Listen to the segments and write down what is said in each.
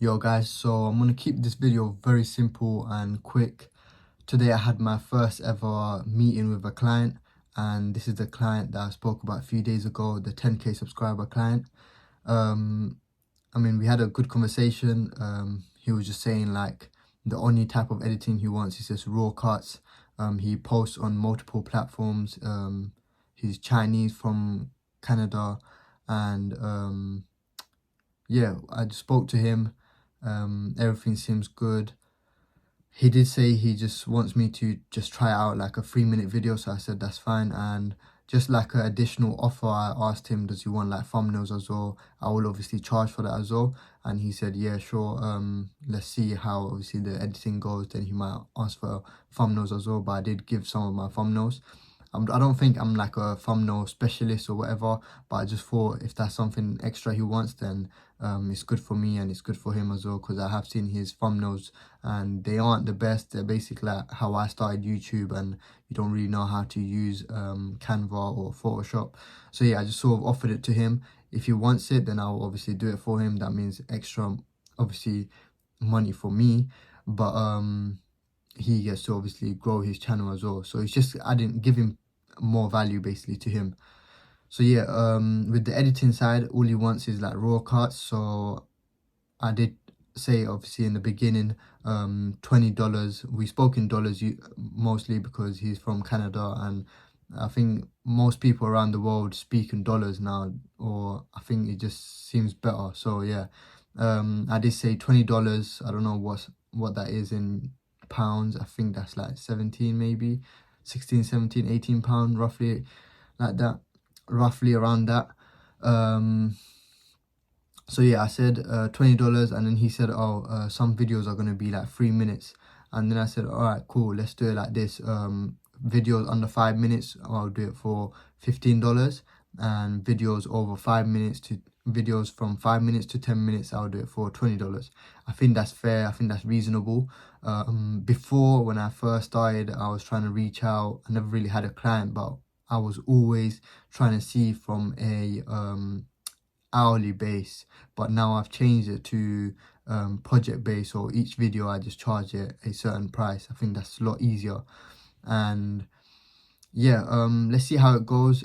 Yo guys, so I'm gonna keep this video very simple and quick. Today I had my first ever meeting with a client, and this is the client that I spoke about a few days ago, the 10k subscriber client. um we had a good conversation. He was just saying like the only type of editing he wants is just raw cuts. He posts on multiple platforms. He's Chinese from Canada, and yeah, I just spoke to him. Everything seems good. He did say he just wants me to just try out like a 3-minute video, so I said that's fine. And just like an additional offer, I asked him, does he want like thumbnails as well? I will obviously charge for that as well. And he said, yeah, sure. Let's see how obviously the editing goes, then he might ask for thumbnails as well. But I did give some of my thumbnails. I don't think I'm like a thumbnail specialist or whatever, but I just thought if that's something extra he wants, then it's good for me and it's good for him as well, because I have seen his thumbnails and they aren't the best. They're basically like how I started YouTube, and you don't really know how to use Canva or Photoshop. So yeah, I just sort of offered it to him. If he wants it, then I'll obviously do it for him. That means extra, obviously, money for me, but he gets to obviously grow his channel as well. So it's just adding, giving more value basically to him. So yeah, with the editing side, all he wants is like raw cuts. So I did say obviously in the beginning, $20. We spoke in dollars mostly because he's from Canada, and I think most people around the world speak in dollars now, or I think it just seems better. So yeah, I did say $20. I don't know what that is in pounds. I think that's like 17, maybe 16, 17, 18 pound, roughly like that, roughly around that. So yeah, I said $20, and then he said, oh, some videos are gonna be like 3 minutes. And then I said, all right, cool, let's do it like this. Videos under 5 minutes, I'll do it for $15, and videos over 5 minutes to videos from 5 minutes to 10 minutes, I'll do it for $20. I think that's fair. I think that's reasonable. Before, when I first started, I was trying to reach out. I never really had a client, but I was always trying to see from a hourly base, but now I've changed it to project base, or each video I just charge it a certain price. I think that's a lot easier. And yeah, let's see how it goes.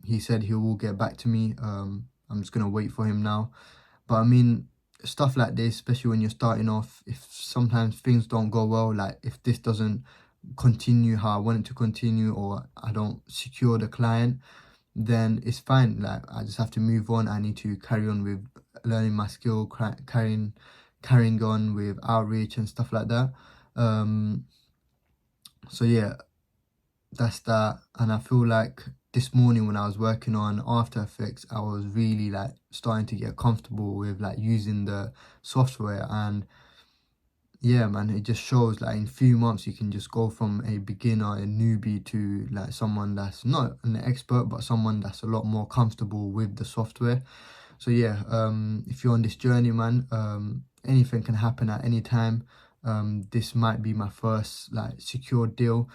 He said he will get back to me. I'm just gonna wait for him now. But I mean, stuff like this, especially when you're starting off, if sometimes things don't go well, like if this doesn't continue how I want it to continue, or I don't secure the client, then it's fine. Like, I just have to move on. I need to carry on with learning my skill, carrying on with outreach and stuff like that. So yeah, that's that. And I feel like this morning when I was working on After Effects, I was really like starting to get comfortable with like using the software. And yeah, man, it just shows like in few months you can just go from a beginner, a newbie, to like someone that's not an expert, but someone that's a lot more comfortable with the software. So yeah, if you're on this journey, man, anything can happen at any time. This might be my first like secure deal.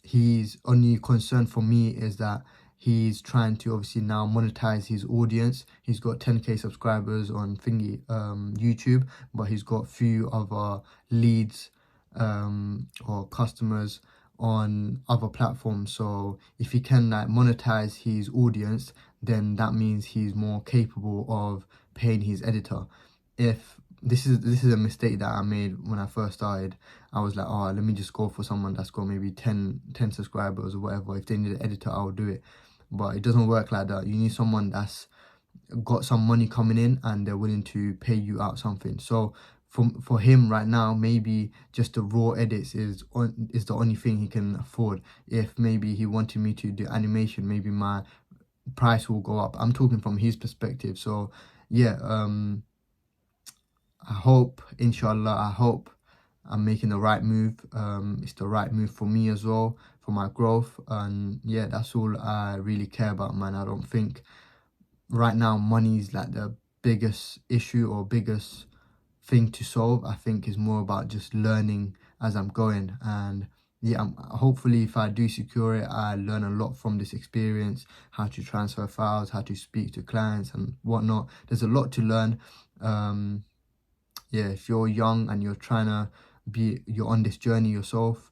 His only concern for me is that he's trying to obviously now monetize his audience. He's got 10k subscribers on thingy YouTube, but he's got few other leads or customers on other platforms. So if he can like monetize his audience, then that means he's more capable of paying his editor. If this is a mistake that I made when I first started. I was like, oh, let me just go for someone that's got maybe 10 subscribers or whatever. If they need an editor, I'll do it. But it doesn't work like that. You need someone that's got some money coming in and they're willing to pay you out something. So for him right now, maybe just the raw edits is the only thing he can afford. If maybe he wanted me to do animation, maybe my price will go up. I'm talking from his perspective. So yeah, I hope, inshallah, I hope I'm making the right move. It's the right move for me as well, for my growth. And yeah, that's all I really care about, man. I don't think right now money is like the biggest issue or biggest thing to solve. I think it's more about just learning as I'm going. And yeah, hopefully if I do secure it, I learn a lot from this experience, how to transfer files, how to speak to clients and whatnot. There's a lot to learn. yeah, if you're young and you're you're on this journey yourself,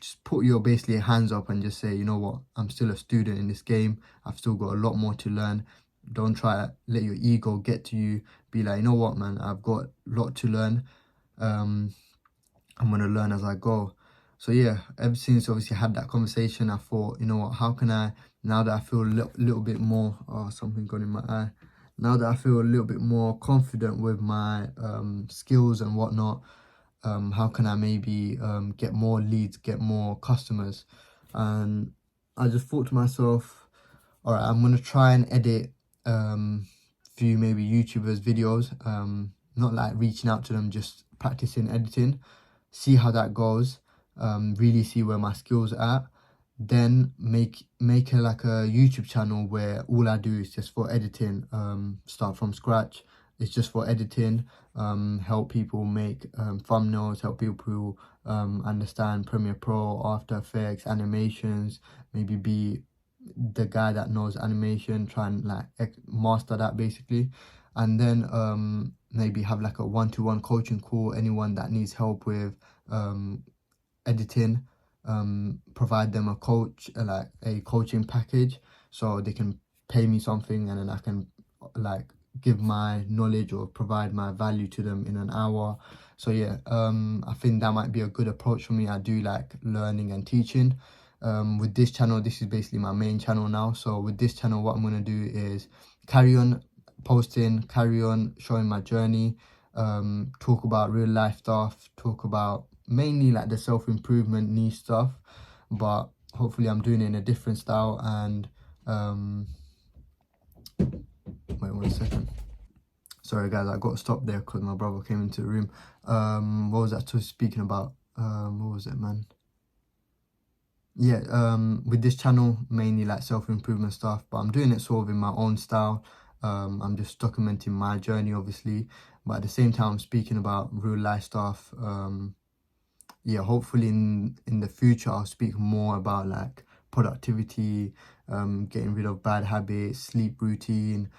just put your basically hands up and just say, you know what, I'm still a student in this game. I've still got a lot more to learn. Don't try to let your ego get to you. Be like, you know what, man, I've got a lot to learn. I'm gonna learn as I go. So yeah, ever since obviously I had that conversation, I thought, you know what, how can I, now that I feel a little bit more, oh, something got in my eye. Now that I feel a little bit more confident with my skills and whatnot, how can I maybe get more leads, get more customers? And I just thought to myself, all right, I'm gonna try and edit few maybe YouTubers videos, not like reaching out to them, just practicing editing, see how that goes, really see where my skills are at, then make like a YouTube channel where all I do is just for editing, start from scratch. It's just for editing, help people make thumbnails, help people understand Premiere Pro, After Effects, animations, maybe be the guy that knows animation, try and like master that basically. And then maybe have like a one-to-one coaching call, anyone that needs help with editing, provide them a coach, like a coaching package, so they can pay me something, and then I can like give my knowledge or provide my value to them in an hour. So yeah, I think that might be a good approach for me. I do like learning and teaching. With this channel, this is basically my main channel now. So with this channel, what I'm going to do is carry on posting, carry on showing my journey, talk about real life stuff, talk about mainly like the self-improvement niche stuff, but hopefully I'm doing it in a different style. And wait 1 second, sorry guys, I got to stop there because my brother came into the room. What was I speaking about? What was it, man? Yeah, with this channel, mainly like self-improvement stuff, but I'm doing it sort of in my own style. I'm just documenting my journey, obviously, but at the same time I'm speaking about real life stuff. Yeah, hopefully in the future I'll speak more about like productivity, getting rid of bad habits, sleep routine,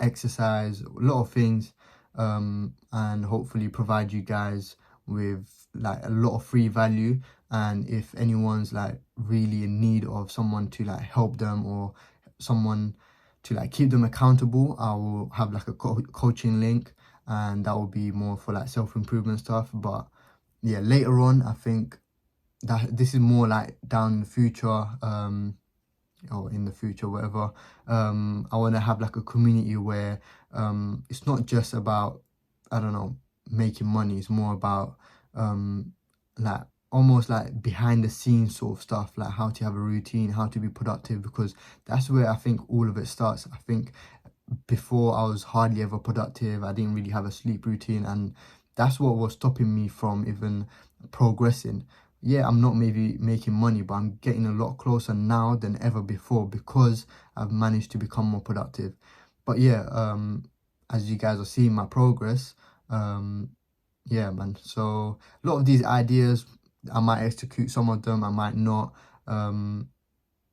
exercise, a lot of things, and hopefully provide you guys with like a lot of free value. And if anyone's like really in need of someone to like help them, or someone to like keep them accountable, I will have like a coaching link, and that will be more for like self-improvement stuff. But yeah, later on, I think that this is more like down in the future, or in the future, whatever. I want to have like a community where it's not just about, I don't know, making money. It's more about like almost like behind the scenes sort of stuff, like how to have a routine, how to be productive, because that's where I think all of it starts. I think before I was hardly ever productive. I didn't really have a sleep routine, and that's what was stopping me from even progressing. Yeah, I'm not maybe making money, but I'm getting a lot closer now than ever before because I've managed to become more productive. But yeah, as you guys are seeing my progress, yeah, man. So a lot of these ideas, I might execute some of them, I might not.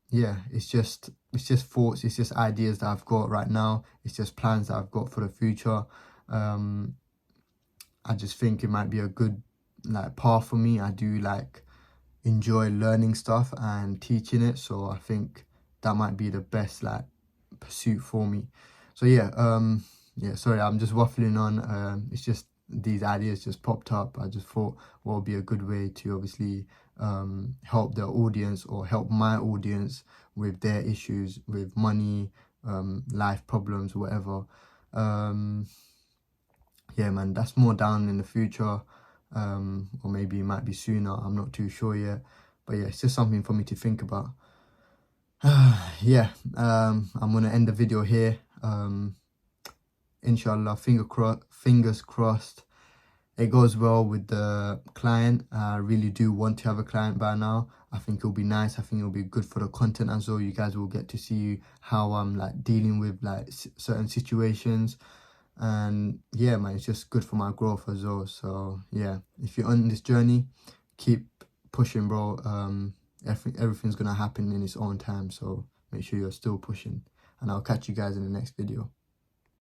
Yeah, it's just thoughts, it's just ideas that I've got right now, it's just plans that I've got for the future. I just think it might be a good like path for me. I do like enjoy learning stuff and teaching it, so I think that might be the best like pursuit for me. So yeah, yeah, sorry, I'm just waffling on. It's just these ideas just popped up. I just thought what would be a good way to obviously help the audience, or help my audience with their issues with money, life problems, whatever. Yeah, man, that's more down in the future, or maybe it might be sooner. I'm not too sure yet, but yeah, it's just something for me to think about. Yeah, I'm gonna end the video here. Inshallah, fingers crossed it goes well with the client. I really do want to have a client by now. I think it'll be nice. I think it'll be good for the content as well. You guys will get to see how I'm like dealing with like certain situations. And yeah, man, it's just good for my growth as well. So yeah, if you're on this journey, keep pushing, bro. Everything's gonna happen in its own time, so make sure you're still pushing, and I'll catch you guys in the next video.